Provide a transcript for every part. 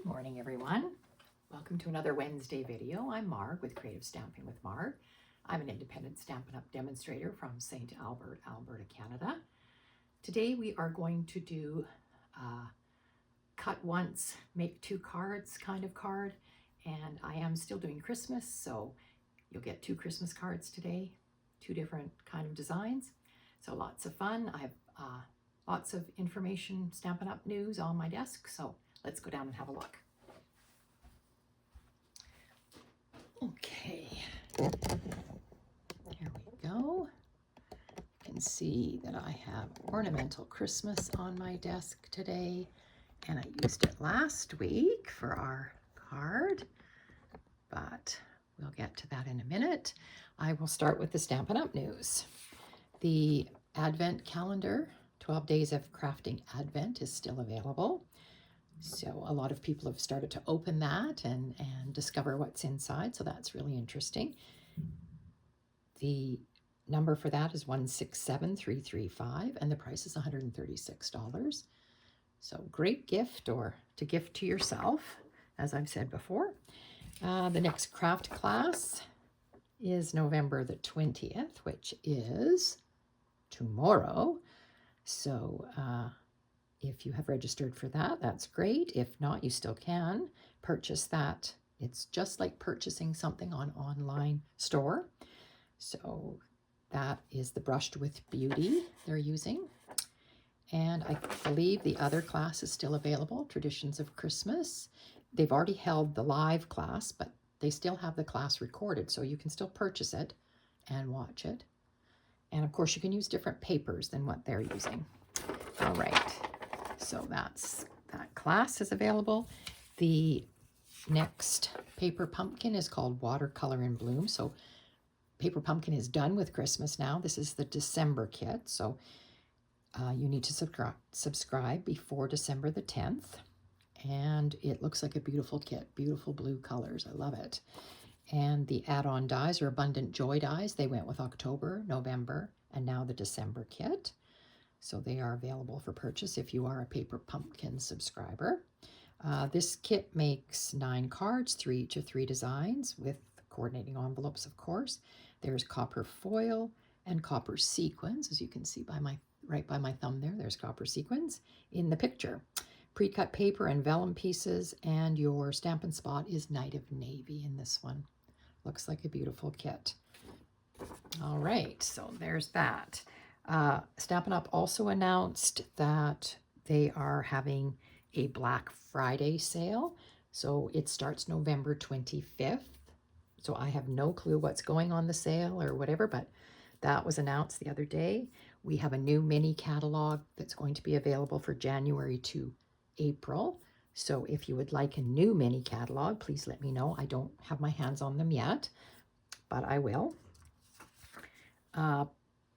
Morning, everyone. Welcome to another Wednesday video. I'm Marg with Creative Stamping with Marg. I'm an independent Stampin' Up! Demonstrator from St. Albert, Alberta, Canada. Today we are going to do cut once, make two cards kind of card, and I am still doing Christmas, so you'll get two Christmas cards today, two different kind of designs. So lots of fun. I have lots of information, Stampin' Up! News on my desk, so let's go down and have a look. Okay, here we go. You can see that I have Ornamental Christmas on my desk today, and I used it last week for our card, but we'll get to that in a minute. I will start with the Stampin' Up! News. The Advent calendar, 12 Days of Crafting Advent, is still available. So a lot of people have started to open that and discover what's inside, so that's really interesting. The number for that is 167335, and the price is $136. So great gift, or to gift to yourself, as I've said before. The next craft class is November the 20th, which is tomorrow. So if you have registered for that, that's great. If not, you still can purchase that. It's just like purchasing something on online store. So that is the Brushed with Beauty they're using. And I believe the other class is still available, Traditions of Christmas. They've already held the live class, but they still have the class recorded, so you can still purchase it and watch it. And of course, you can use different papers than what they're using. All right. So that class is available. The next paper pumpkin is called Watercolor in Bloom. So paper pumpkin is done with Christmas now. This is the December kit. So you need to subscribe before December the 10th. And it looks like a beautiful kit, beautiful blue colors. I love it. And the add-on dies are Abundant Joy dies. They went with October, November, and now the December kit. So they are available for purchase if you are a Paper Pumpkin subscriber. This kit makes 9 cards, 3 each of 3 designs, with coordinating envelopes, of course. There's copper foil and copper sequins, as you can see by right by my thumb there. There's copper sequins in the picture. Pre-cut paper and vellum pieces, and your Stampin' Spot is Night of Navy in this one. Looks like a beautiful kit. All right, so there's that. Stampin' Up! Also announced that they are having a Black Friday sale. So it starts November 25th. So I have no clue what's going on the sale or whatever, but that was announced the other day. We have a new mini catalog that's going to be available for January to April. So if you would like a new mini catalog, please let me know. I don't have my hands on them yet, but I will.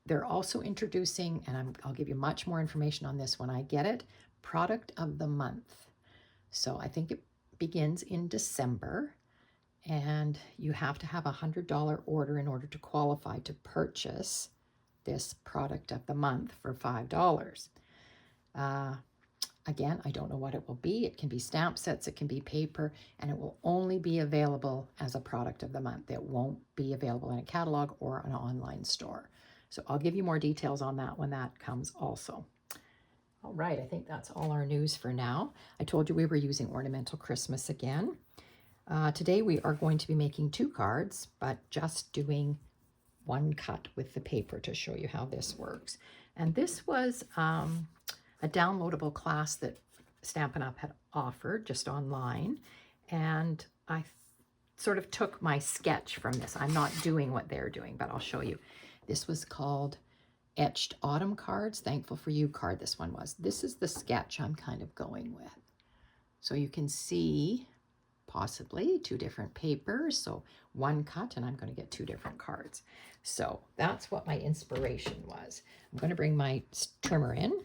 They're also introducing, and I'll give you much more information on this when I get it, Product of the Month. So I think it begins in December, and you have to have a $100 order in order to qualify to purchase this Product of the Month for $5. Again, I don't know what it will be. It can be stamp sets, it can be paper, and it will only be available as a Product of the Month. It won't be available in a catalog or an online store. So I'll give you more details on that when that comes also. All right, I think that's all our news for now. I told you we were using Ornamental Christmas again. Today we are going to be making 2 cards, but just doing 1 cut with the paper to show you how this works. And this was a downloadable class that Stampin' Up! Had offered just online, and I sort of took my sketch from this. I'm not doing what they're doing, but I'll show you. This was called Etched Autumn Cards, Thankful for You card, this one was. This is the sketch I'm kind of going with. So you can see possibly 2 different papers, so 1 cut, and I'm going to get 2 different cards. So that's what my inspiration was. I'm going to bring my trimmer in.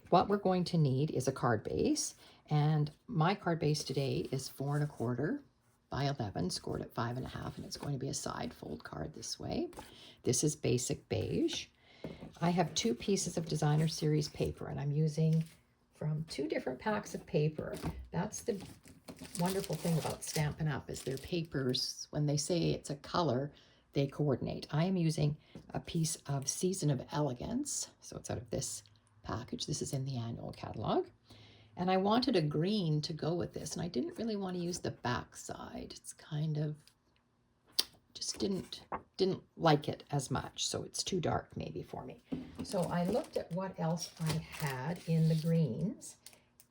What we're going to need is a card base, and my card base today is 4 1/4 by 11, scored at 5 1/2, and it's going to be a side fold card this way. This is basic beige. I have 2 pieces of Designer Series paper, and I'm using from 2 different packs of paper. That's the wonderful thing about Stampin' Up! Is their papers, when they say it's a color, they coordinate. I am using a piece of Season of Elegance, so it's out of this package. This is in the annual catalog. And I wanted a green to go with this, and I didn't really want to use the back side. It's kind of, just didn't like it as much, so it's too dark maybe for me. So I looked at what else I had in the greens,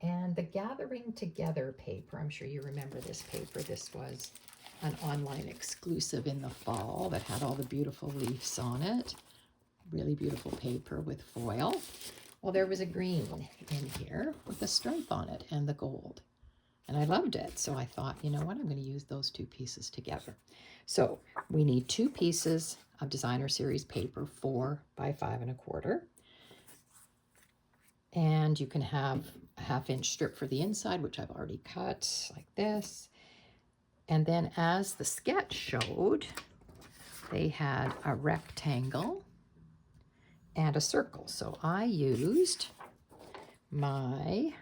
and the Gathering Together paper. I'm sure you remember this paper. This was an online exclusive in the fall that had all the beautiful leaves on it. Really beautiful paper with foil. Well, there was a green in here with the stripe on it and the gold. And I loved it. So I thought, you know what, I'm going to use those 2 pieces together. So we need 2 pieces of Designer Series paper, 4 by 5 1/4. And you can have a 1/2 inch strip for the inside, which I've already cut like this. And then as the sketch showed, they had a rectangle and a circle. So I used my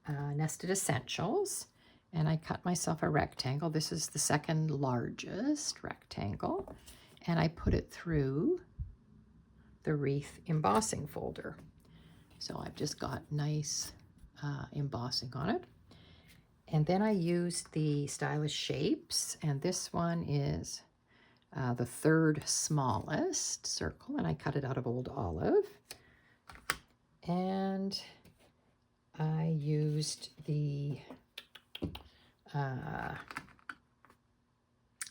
Nested Essentials, and I cut myself a rectangle. This is the 2nd largest rectangle, and I put it through the wreath embossing folder. So I've just got nice embossing on it. And then I used the Stylish Shapes, and this one is the 3rd smallest circle, and I cut it out of Old Olive. And I used the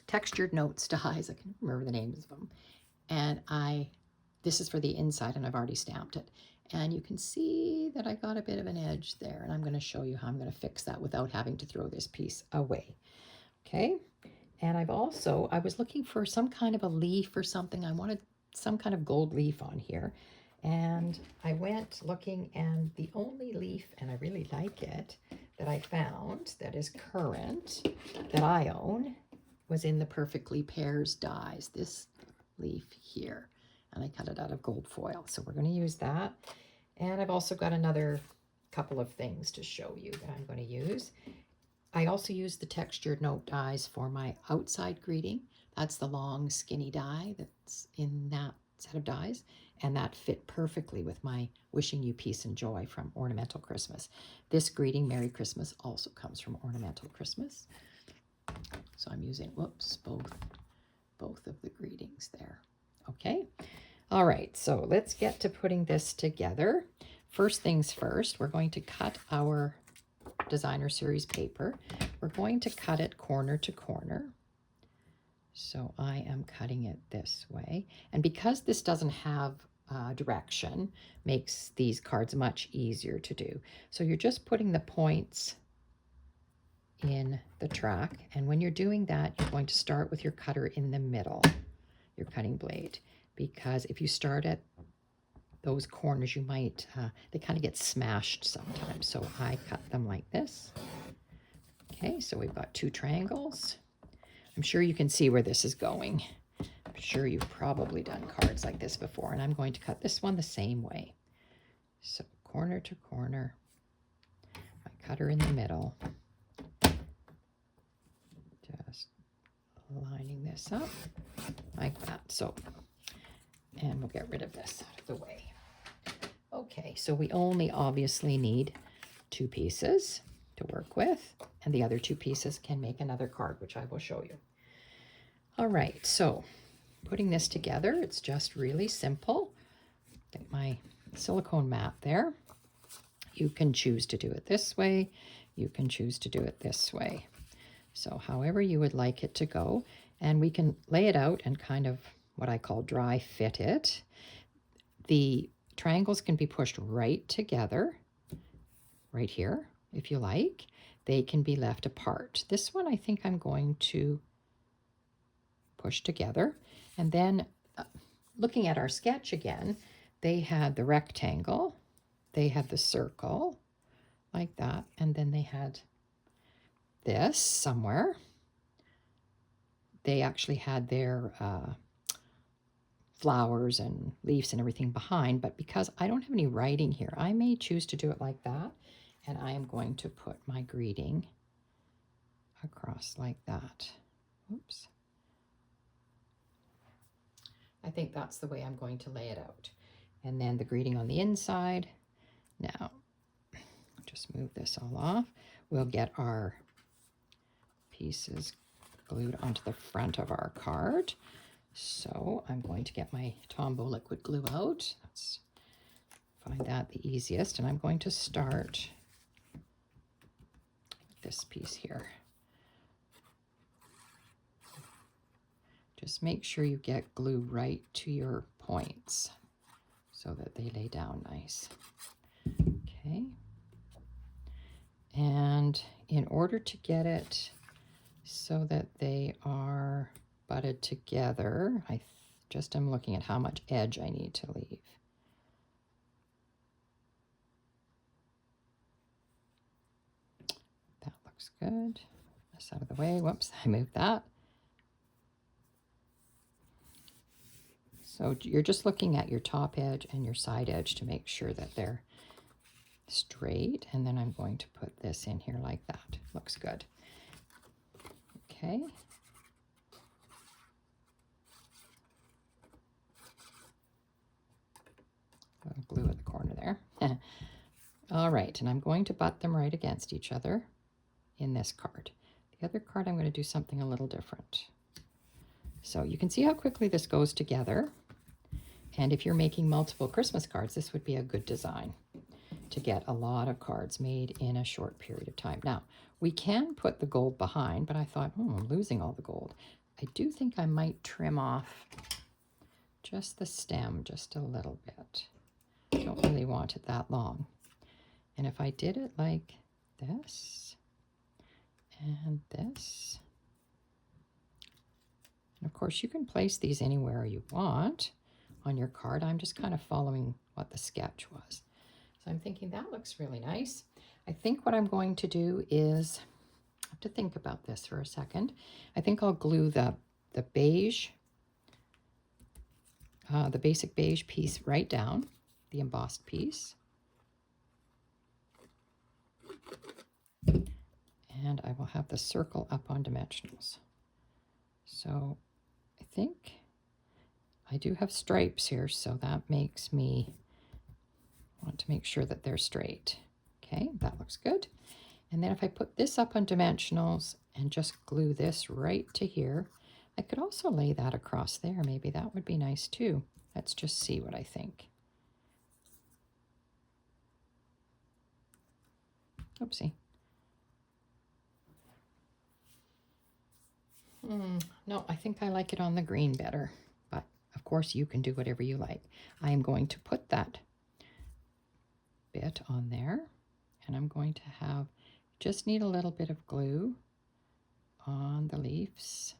Textured Notes dies. I can't remember the names of them. And this is for the inside, and I've already stamped it. And you can see that I got a bit of an edge there, and I'm going to show you how I'm going to fix that without having to throw this piece away. Okay. And I was looking for some kind of a leaf or something. I wanted some kind of gold leaf on here. And I went looking, and the only leaf, and I really like it, that I found that is current, that I own, was in the Perfectly Pairs dies, this leaf here. And I cut it out of gold foil. So we're going to use that. And I've also got another couple of things to show you that I'm going to use. I also use the Textured Note dies for my outside greeting. That's the long skinny die that's in that set of dies, and that fit perfectly with my Wishing You Peace and Joy from Ornamental Christmas. This greeting, Merry Christmas, also comes from Ornamental Christmas. So I'm using, whoops, both of the greetings there. Okay. All right, so let's get to putting this together. First things first, we're going to cut our Designer Series paper. We're going to cut it corner to corner. So I am cutting it this way. And because this doesn't have direction, makes these cards much easier to do. So you're just putting the points in the track. And when you're doing that, you're going to start with your cutter in the middle, your cutting blade. Because if you start at those corners, you might, they kind of get smashed sometimes. So I cut them like this. Okay, so we've got 2 triangles. I'm sure you can see where this is going. I'm sure you've probably done cards like this before, and I'm going to cut this one the same way. So corner to corner, my cutter in the middle. Just lining this up like that. So, and we'll get rid of this out of the way. Okay, so we only obviously need 2 pieces to work with, and the other 2 pieces can make another card, which I will show you. All right, so putting this together, it's just really simple. Get my silicone mat there. You can choose to do it this way. You can choose to do it this way. So however you would like it to go, and we can lay it out and kind of what I call dry fit it. The triangles can be pushed right together, right here, if you like. They can be left apart. This one I think I'm going to push together. And then looking at our sketch again, they had the rectangle, they had the circle, like that, and then they had this somewhere. They actually had their flowers and leaves and everything behind, but because I don't have any writing here, I may choose to do it like that, and I am going to put my greeting across like that. Oops. I think that's the way I'm going to lay it out. And then the greeting on the inside. Now, just move this all off. We'll get our pieces glued onto the front of our card. So I'm going to get my Tombow liquid glue out. Let's find that the easiest. And I'm going to start with this piece here. Just make sure you get glue right to your points so that they lay down nice. Okay. And in order to get it so that they are butted together, I just am looking at how much edge I need to leave. That looks good. This out of the way. Whoops, I moved that. So you're just looking at your top edge and your side edge to make sure that they're straight. And then I'm going to put this in here like that. Looks good. Okay. Glue at the corner there. All right, and I'm going to butt them right against each other in this card. The other card I'm going to do something a little different. So you can see how quickly this goes together. And if you're making multiple Christmas cards, this would be a good design to get a lot of cards made in a short period of time. Now, we can put the gold behind, but I thought, I'm losing all the gold. I do think I might trim off just the stem just a little bit. Don't really want it that long. And if I did it like this and this, and of course you can place these anywhere you want on your card. I'm just kind of following what the sketch was. So I'm thinking that looks really nice. I think what I'm going to do is, I have to think about this for a second. I think I'll glue the beige, the basic beige piece right down, the embossed piece. And I will have the circle up on dimensionals. So I think I do have stripes here, so that makes me want to make sure that they're straight. Okay, that looks good. And then if I put this up on dimensionals and just glue this right to here, I could also lay that across there. Maybe that would be nice too. Let's just see what I think. Oopsie. No, I think I like it on the green better, but of course you can do whatever you like. I am going to put that bit on there, and I'm going to have, just need a little bit of glue on the leaves.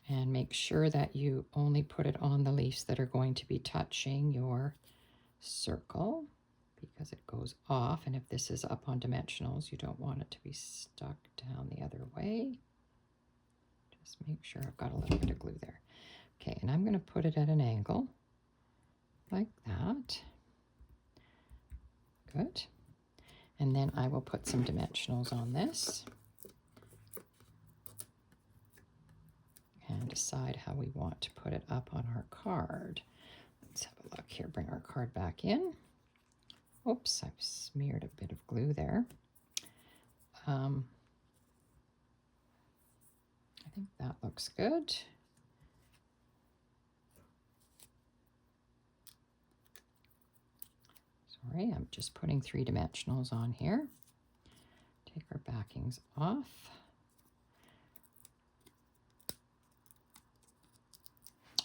And make sure that you only put it on the leaves that are going to be touching your circle, because it goes off, and if this is up on dimensionals, you don't want it to be stuck down the other way. Just make sure I've got a little bit of glue there. Okay, and I'm going to put it at an angle like that. Good. And then I will put some dimensionals on this and decide how we want to put it up on our card. Let's have a look here. Bring our card back in. Oops, I've smeared a bit of glue there. I think that looks good. Sorry, I'm just putting 3 dimensionals on here. Take our backings off.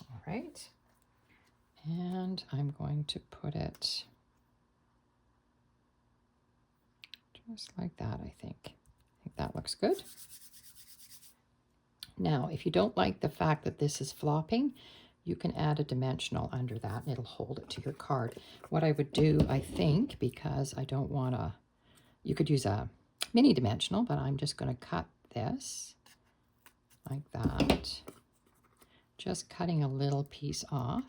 All right. And I'm going to put it just like that, I think. I think that looks good. Now, if you don't like the fact that this is flopping, you can add a dimensional under that and it'll hold it to your card. What I would do, I think, because I don't want to, you could use a mini dimensional, but I'm just going to cut this like that. Just cutting a little piece off.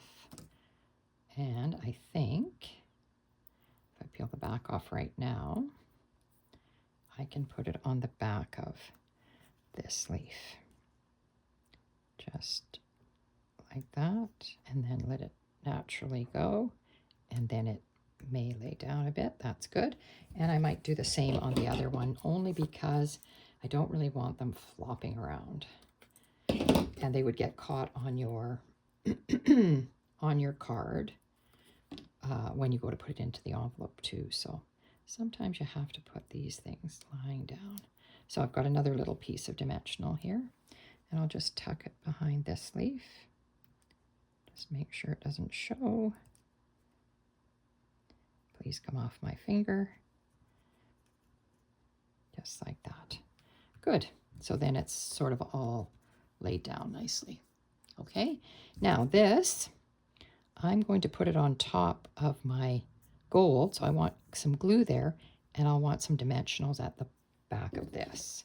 And I think if I peel the back off right now, I can put it on the back of this leaf. Just like that, and then let it naturally go, and then it may lay down a bit. That's good. And I might do the same on the other one, only because I don't really want them flopping around, and they would get caught on your on your card when you go to put it into the envelope too. So sometimes you have to put these things lying down. So I've got another little piece of dimensional here, and I'll just tuck it behind this leaf. Just make sure it doesn't show. Please come off my finger. Just like that. Good. So then it's sort of all laid down nicely. Okay. Now this, I'm going to put it on top of my gold. So I want some glue there, and I'll want some dimensionals at the back of this.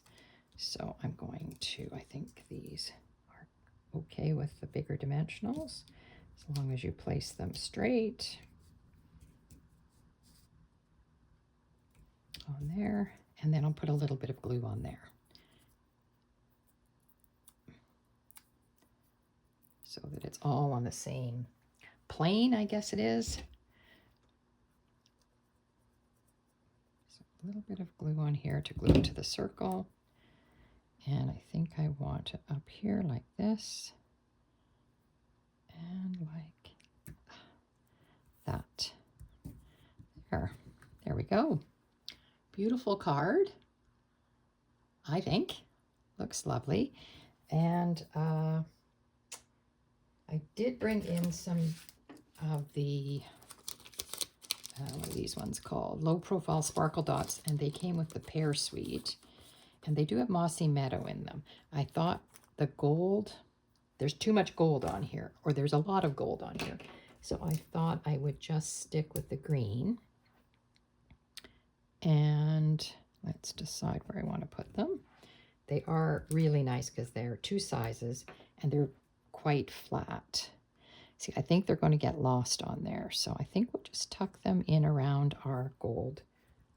So I'm going to, I think these are okay with the bigger dimensionals, as long as you place them straight on there, and then I'll put a little bit of glue on there. So that it's all on the same plane, I guess it is. So a little bit of glue on here to glue it to the circle. And I think I want it up here like this. And like that. There we go. Beautiful card, I think. Looks lovely. And I did bring in some of the, what are these ones called? Low Profile Sparkle Dots, and they came with the Pear Suite. And they do have Mossy Meadow in them. I thought the gold, there's too much gold on here, or there's a lot of gold on here. So I thought I would just stick with the green. And let's decide where I want to put them. They are really nice because they're two sizes and they're quite flat. See, I think they're going to get lost on there. So I think we'll just tuck them in around our gold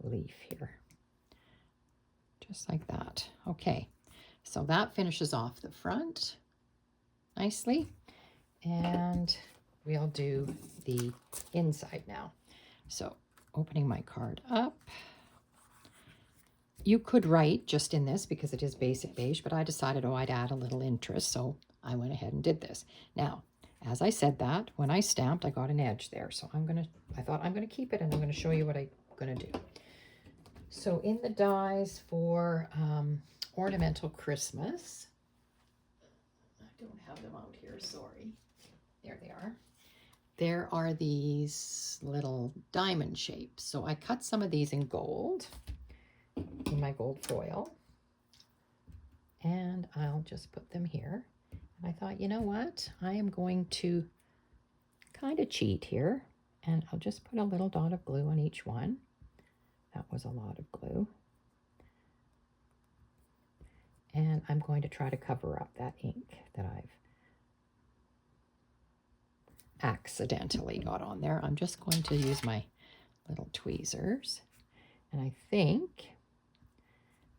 leaf here. Just like that. Okay, so that finishes off the front nicely. And we'll do the inside now. So opening my card up. You could write just in this because it is basic beige, but I decided, oh, I'd add a little interest, so I went ahead and did this. Now, as I said that, when I stamped, I got an edge there, so I thought I'm gonna keep it, and I'm gonna show you what I'm gonna do. So in the dies for Ornamental Christmas, I don't have them out here, sorry. There they are. There are these little diamond shapes. So I cut some of these in gold, in my gold foil, and I'll just put them here. And I thought, you know what? I am going to kind of cheat here, and I'll just put a little dot of glue on each one. That was a lot of glue. And I'm going to try to cover up that ink that I've accidentally got on there. I'm just going to use my little tweezers, and I think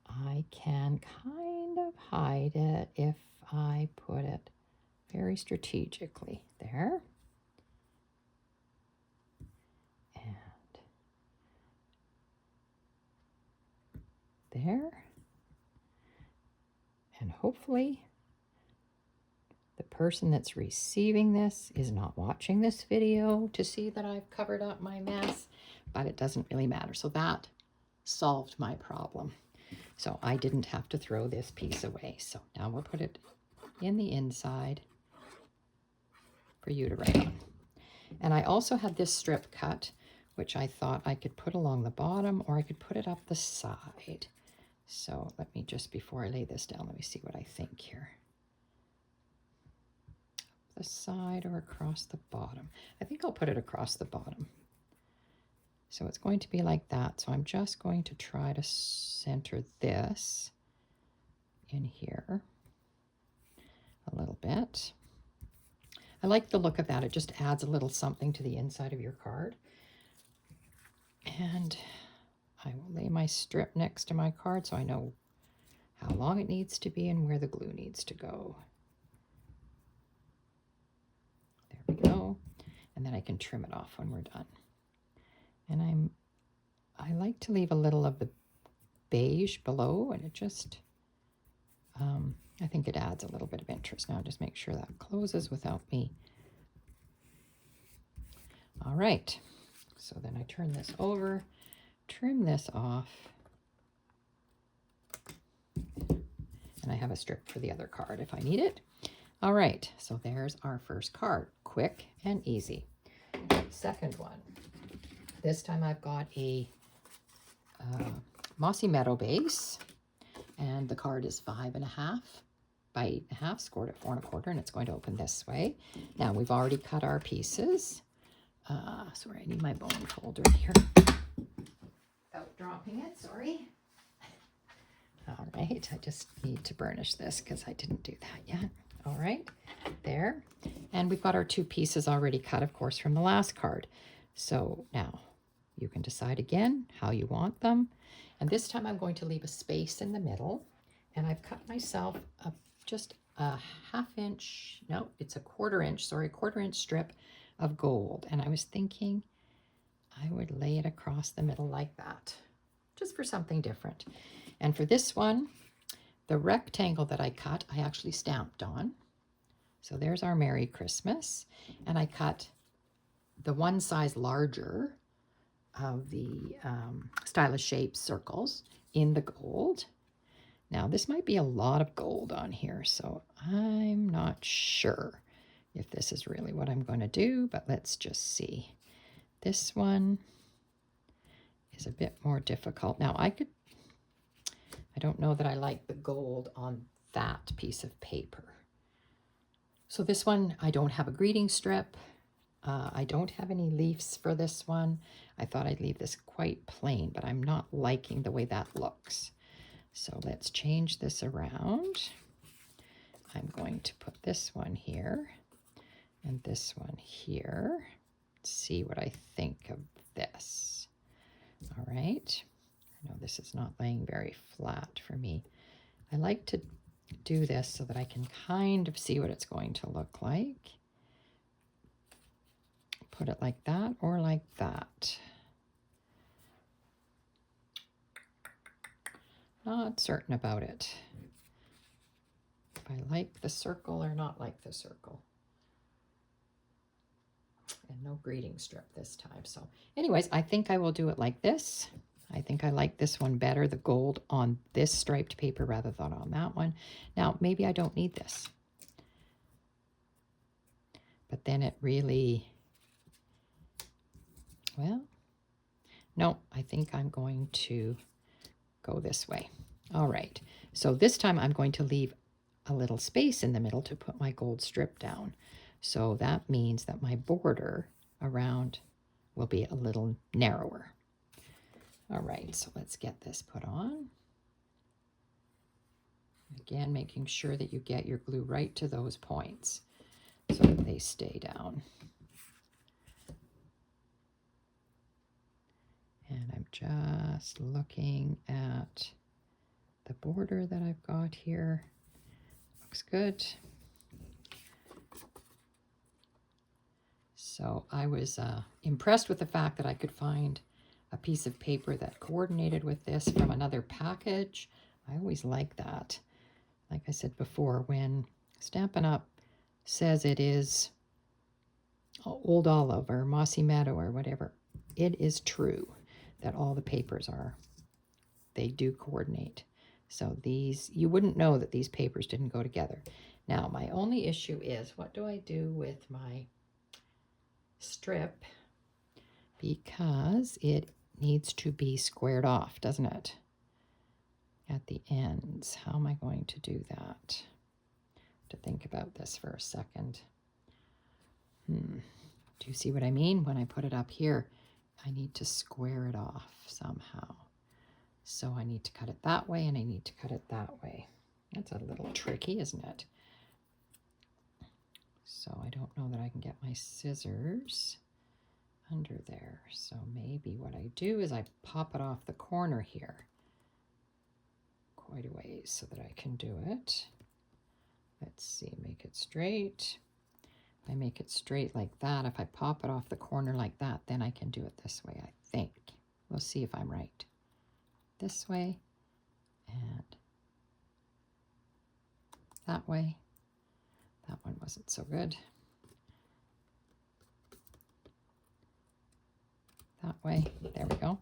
I can kind of hide it if I put it very strategically there. And there. And hopefully the person that's receiving this is not watching this video to see that I've covered up my mess, but it doesn't really matter. So that solved my problem. So I didn't have to throw this piece away. So now we'll put it in the inside for you to write on. And I also had this strip cut, which I thought I could put along the bottom, or I could put it up the side. So let me just, before I lay this down, let me see what I think here. The side or across the bottom. I think I'll put it across the bottom. So it's going to be like that. So I'm just going to try to center this in here. a little bit. I like the look of that. It just adds a little something to the inside of your card. And I will lay my strip next to my card so I know how long it needs to be and where the glue needs to go. There we go. And then I can trim it off when we're done. And I like to leave a little of the beige below, and it just, I think it adds a little bit of interest. Now just make sure that closes without me. All right, so then I turn this over, trim this off, and I have a strip for the other card if I need it. All right, so there's our first card. Quick and easy. Second one. This time I've got a Mossy Meadow base, and the card is 5.5 by 8.5, scored at 4.25, and it's going to open this way. Now we've already cut our pieces. Sorry, I need my bone folder here. Without dropping it, sorry. All right, I just need to burnish this because I didn't do that yet. All right, there. And we've got our 2 pieces already cut, of course, from the last card. So now you can decide again how you want them. And this time I'm going to leave a space in the middle. And I've cut myself just a 1/2 inch, no, it's a 1/4 inch, sorry, 1/4 inch strip of gold. And I was thinking I would lay it across the middle like that, just for something different. And for this one, the rectangle that I cut, I actually stamped on. So there's our Merry Christmas. And I cut the one size larger of the Stylish Shapes circles in the gold. Now this might be a lot of gold on here, so I'm not sure if this is really what I'm going to do, but let's just see. This one is a bit more difficult. Now I don't know that I like the gold on that piece of paper. So this one, I don't have a greeting strip. I don't have any leaves for this one. I thought I'd leave this quite plain, but I'm not liking the way that looks. So let's change this around. I'm going to put this one here and this one here. Let's see what I think of this. All right. I know this is not laying very flat for me. I like to do this so that I can kind of see what it's going to look like. Put it like that or like that. Not certain about it. If I like the circle or not like the circle. And no greeting strip this time. So anyways, I think I will do it like this. I think I like this one better, the gold on this striped paper rather than on that one. Now, maybe I don't need this. But then it really, well, no, I think I'm going to go this way. All right, so this time I'm going to leave a little space in the middle to put my gold strip down. So that means that my border around will be a little narrower. All right, so let's get this put on. Again, making sure that you get your glue right to those points so that they stay down. And I'm just looking at the border that I've got here. Looks good. So I was impressed with the fact that I could find a piece of paper that coordinated with this from another package. I always like that. Like I said before, when Stampin' Up! Says it is Old Olive or Mossy Meadow or whatever, it is true that all the papers they do coordinate. So these, you wouldn't know that these papers didn't go together. Now, my only issue is, what do I do with my strip? Because it needs to be squared off, doesn't it? At the ends. How am I going to do that? To think about this for a second. Do you see what I mean? When I put it up here, I need to square it off somehow. So I need to cut it that way and I need to cut it that way. That's a little tricky, isn't it? So I don't know that I can get my scissors under there. So maybe what I do is I pop it off the corner here quite a ways so that I can do it. Let's see, make it straight. If I make it straight like that, if I pop it off the corner like that, then I can do it this way, I think. We'll see if I'm right. This way and that way. That one wasn't so good. That way. There we go.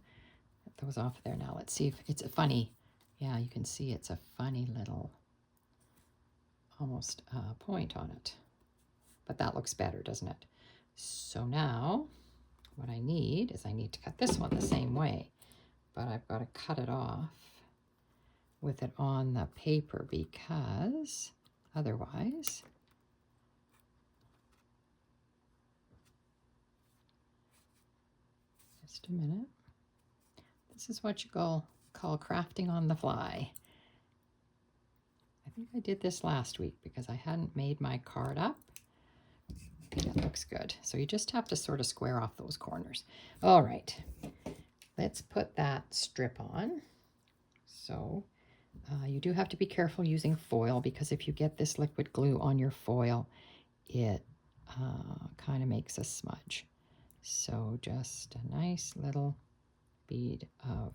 Get those off there now. Let's see if it's a funny, yeah, you can see it's a funny little almost point on it. But that looks better, doesn't it? So now what I need is I need to cut this one the same way, but I've got to cut it off with it on the paper because otherwise just a minute. This is what you call crafting on the fly. I think I did this last week because I hadn't made my card up. That looks good. So you just have to sort of square off those corners. All right, let's put that strip on. So you do have to be careful using foil because if you get this liquid glue on your foil, it kind of makes a smudge. So just a nice little bead of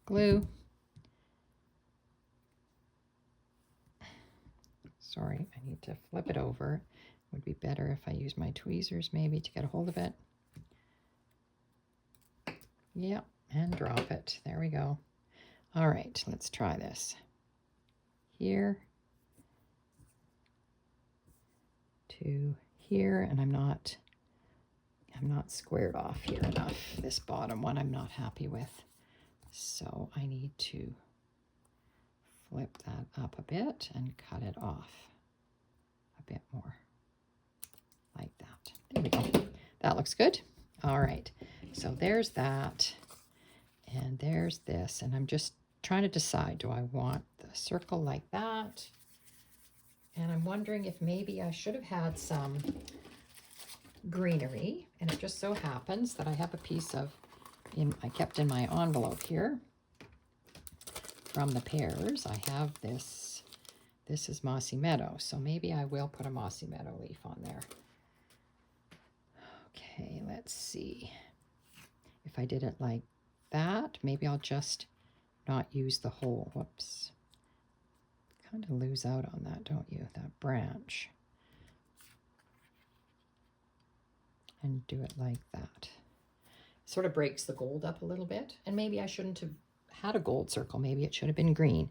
glue. Sorry, I need to flip it over. Would be better if I use my tweezers maybe to get a hold of it. Yeah, and drop it. There we go. All right, let's try this. Here to here, and I'm not squared off here enough. This bottom one I'm not happy with. So I need to flip that up a bit and cut it off a bit more. Like that. There we go. That looks good. All right. So there's that. And there's this. And I'm just trying to decide, do I want the circle like that? And I'm wondering if maybe I should have had some greenery. And it just so happens that I have a piece of, I kept in my envelope here from the pears. I have this. This is Mossy Meadow. So maybe I will put a Mossy Meadow leaf on there. Okay, let's see. If I did it like that, maybe I'll just not use the whole, whoops. Kind of lose out on that, don't you? That branch. And do it like that. Sort of breaks the gold up a little bit. And maybe I shouldn't have had a gold circle. Maybe it should have been green.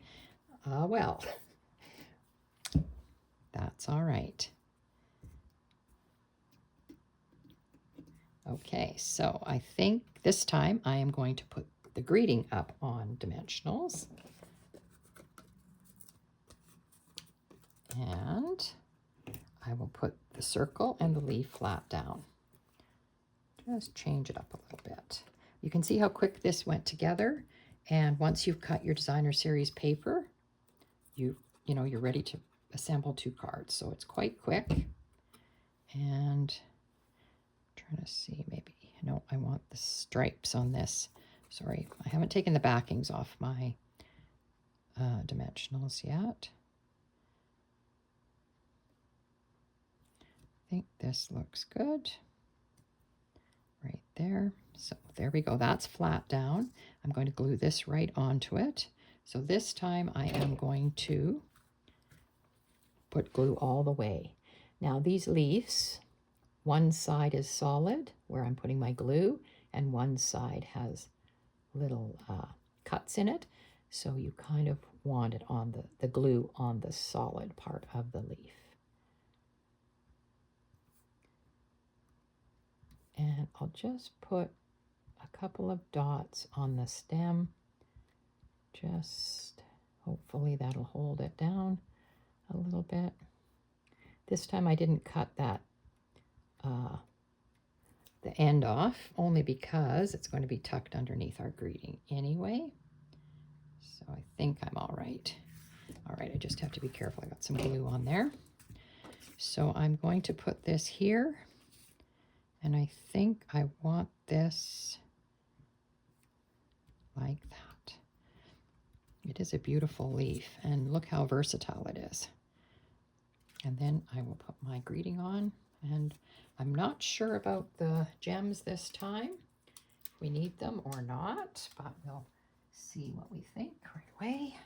Well, that's all right. Okay, so I think this time I am going to put the greeting up on dimensionals. And I will put the circle and the leaf flat down. Just change it up a little bit. You can see how quick this went together. And once you've cut your designer series paper, you're ready to assemble 2 cards. So it's quite quick. And trying to see, maybe, no, I want the stripes on this. Sorry, I haven't taken the backings off my dimensionals yet. I think this looks good. Right there. So there we go. That's flat down. I'm going to glue this right onto it. So this time I am going to put glue all the way. Now these leaves, one side is solid where I'm putting my glue, and one side has little cuts in it. So you kind of want it on the glue on the solid part of the leaf. And I'll just put a couple of dots on the stem. Just hopefully that'll hold it down a little bit. This time I didn't cut that the end off, only because it's going to be tucked underneath our greeting anyway. So I think I'm all right. All right, I just have to be careful. I got some glue on there. So I'm going to put this here, and I think I want this like that. It is a beautiful leaf, and look how versatile it is. And then I will put my greeting on, and I'm not sure about the gems this time, if we need them or not, but we'll see what we think right away.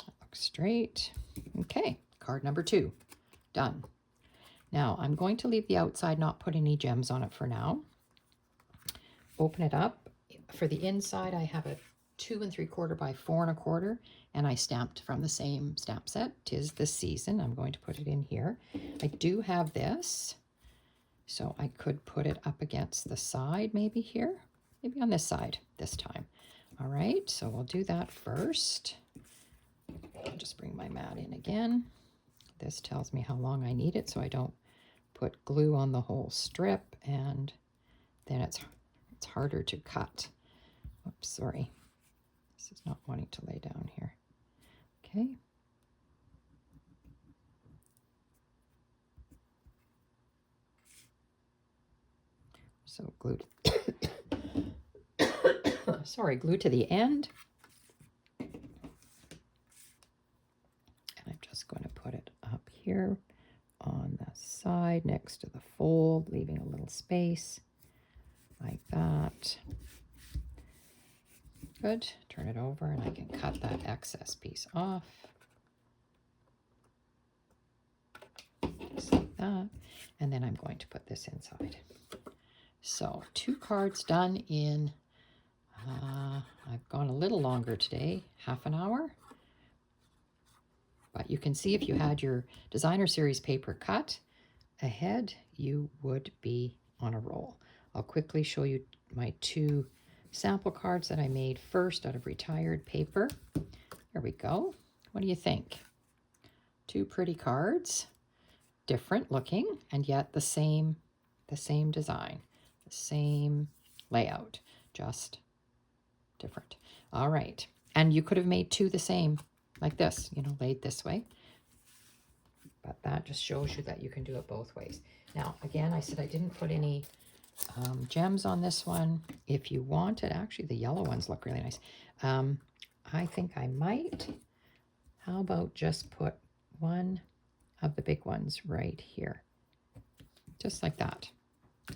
That looks straight. Okay, card number 2, done. Now I'm going to leave the outside, not put any gems on it for now. Open it up. For the inside, I have a 2 3/4 by 4 1/4, and I stamped from the same stamp set. 'Tis the season. I'm going to put it in here. I do have this, so I could put it up against the side, maybe here, maybe on this side this time. All right, so we'll do that first. I'll just bring my mat in again. This tells me how long I need it, so I don't put glue on the whole strip, and then it's harder to cut. Oops, sorry. This is not wanting to lay down here. Okay. So glue, sorry, glue to the end. And I'm just going to put it up here on the side next to the fold, leaving a little space like that. Good. Turn it over and I can cut that excess piece off. Just like that. And then I'm going to put this inside. So 2 cards done in, I've gone a little longer today, half an hour. But you can see if you had your designer series paper cut ahead, you would be on a roll. I'll quickly show you my 2 sample cards that I made first out of retired paper. There we go. What do you think? 2 pretty cards, different looking, and yet the same design, the same layout, just different. All right, and you could have made 2 the same, like this, you know, laid this way. But that just shows you that you can do it both ways. Now, again, I said I didn't put any gems on this one. If you wanted, actually the yellow ones look really nice. I think I might. How about just put one of the big ones right here? Just like that.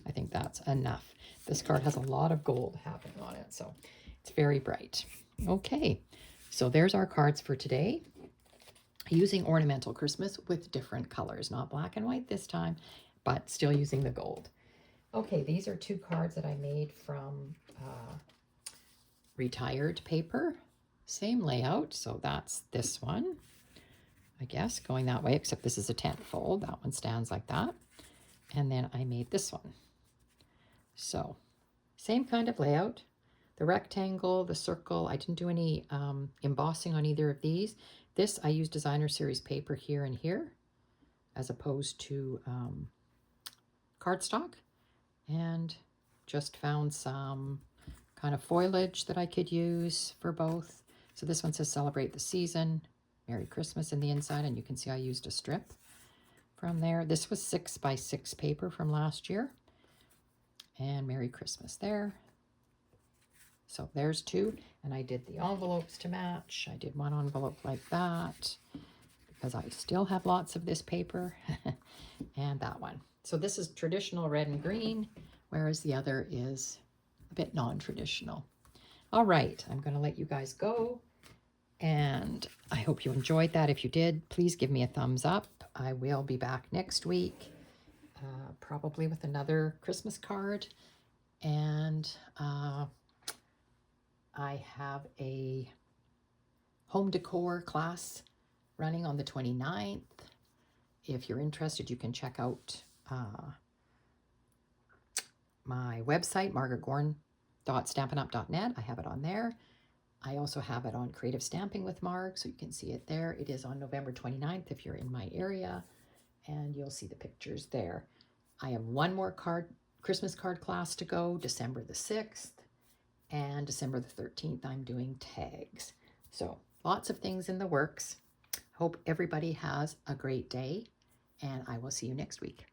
I think that's enough. This card has a lot of gold happening on it, so it's very bright. Okay, so there's our cards for today. Using Ornamental Christmas with different colors, not black and white this time, but still using the gold. Okay, these are 2 cards that I made from retired paper. Same layout, so that's this one, I guess, going that way, except this is a 10th fold. That one stands like that. And then I made this one. So, same kind of layout. The rectangle, the circle, I didn't do any embossing on either of these. This, I used designer series paper here and here, as opposed to cardstock, and just found some kind of foliage that I could use for both. So this one says Celebrate the Season, Merry Christmas in the inside, and you can see I used a strip from there. This was 6 by 6 paper from last year, and Merry Christmas there. So there's 2, and I did the envelopes to match. I did one envelope like that because I still have lots of this paper, and that one. So this is traditional red and green, whereas the other is a bit non-traditional. All right, I'm going to let you guys go, and I hope you enjoyed that. If you did, please give me a thumbs up. I will be back next week, probably with another Christmas card, and I have a home decor class running on the 29th. If you're interested, you can check out my website, margaretgorn.stampinup.net. I have it on there. I also have it on Creative Stamping with Marg, so you can see it there. It is on November 29th if you're in my area, and you'll see the pictures there. I have one more Christmas card class to go, December the 6th, and December the 13th, I'm doing tags. So lots of things in the works. Hope everybody has a great day, and I will see you next week.